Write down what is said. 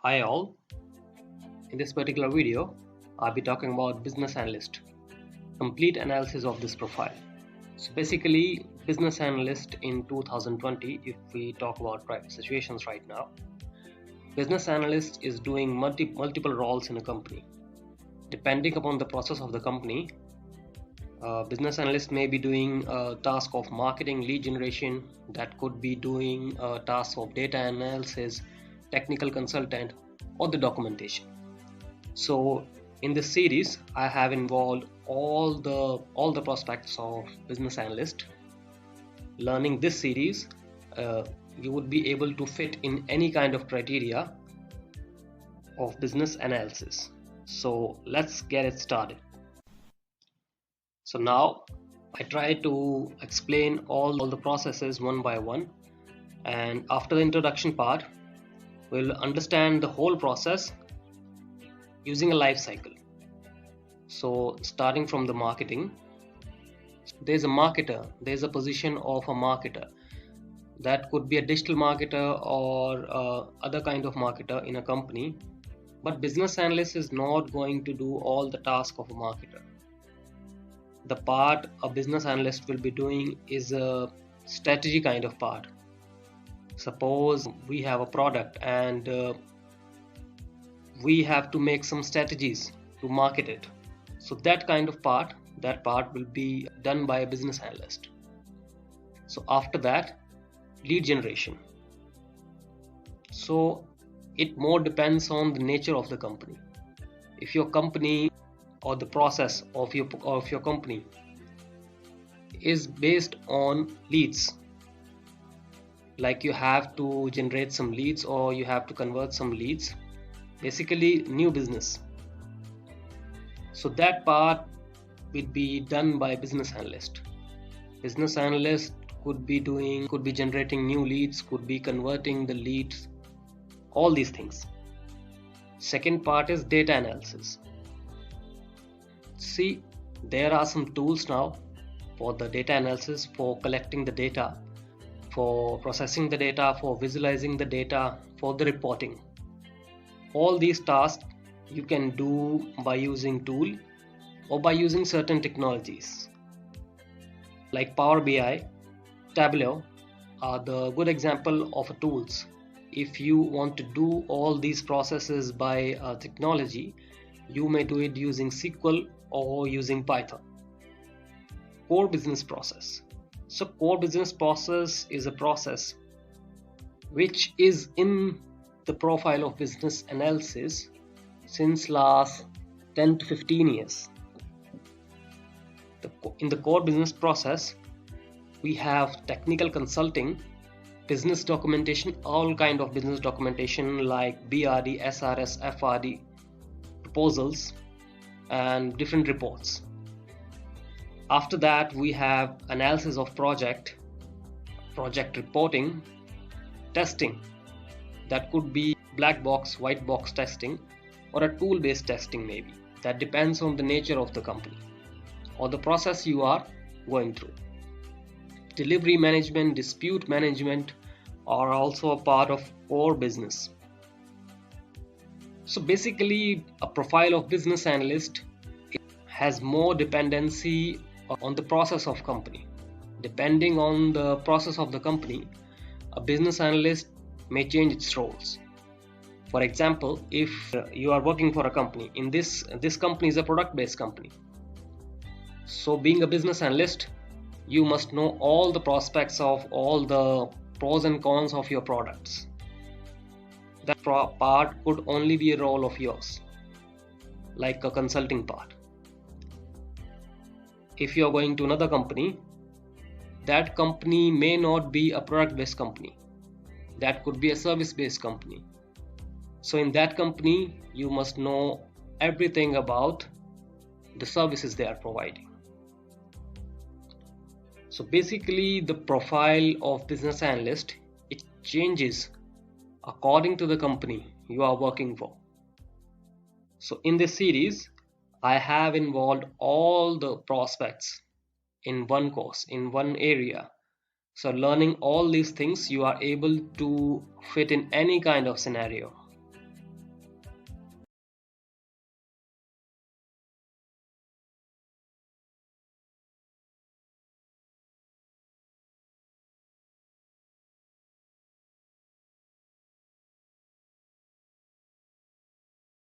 Hi all, in this particular video I'll be talking about business analyst, complete analysis of this profile. So basically business analyst in 2020, if we talk about situations right now, business analyst is doing multiple roles in a company. Depending upon the process of the company, business analyst may be doing a task of marketing, lead generation, that could be doing a task of data analysis, technical consultant, or the documentation. So in this series I have involved all the prospects of business analyst. Learning this series, you would be able to fit in any kind of criteria of business analysis. So let's get it started. So now I try to explain all the processes one by one, and after the introduction part we'll understand the whole process using a life cycle. So starting from the marketing, there's a marketer, there's a position of a marketer. That could be a digital marketer or other kind of marketer in a company, but business analyst is not going to do all the tasks of a marketer. The part a business analyst will be doing is a strategy kind of part. Suppose we have a product and we have to make some strategies to market it. So that part will be done by a business analyst. So after that, lead generation. So it more depends on the nature of the company. If your company or the process of your company is based on leads, like you have to generate some leads or you have to convert some leads, basically new business, so that part will be done by business analyst. Business analyst could be generating new leads, could be converting the leads, all these things. Second part is data analysis. See, there are some tools now for the data analysis, for collecting the data, for processing the data, for visualizing the data, for the reporting. All these tasks you can do by using tool or by using certain technologies like Power BI, Tableau are the good example of tools. If you want to do all these processes by technology, you may do it using SQL or using Python. Core business process. So core business process is a process which is in the profile of business analysis since last 10 to 15 years. In the core business process, we have technical consulting, business documentation, all kind of business documentation like BRD, SRS, FRD, proposals, and different reports. After that, we have analysis of project reporting, testing. That could be black box, white box testing, or a tool-based testing maybe. That depends on the nature of the company or the process you are going through. Delivery management, dispute management are also a part of core business. So basically, a profile of business analyst has more dependency on the process of company. Depending on the process of the company, a business analyst may change its roles. For example, if you are working for a company, in this company is a product-based company. So being a business analyst, you must know all the prospects of all the pros and cons of your products. That part could only be a role of yours, like a consulting part. If you are going to another company, that company may not be a product-based company. That could be a service-based company. So in that company, you must know everything about the services they are providing. So basically, the profile of business analyst, it changes according to the company you are working for. So in this series, I have involved all the prospects in one course, in one area. So learning all these things, you are able to fit in any kind of scenario.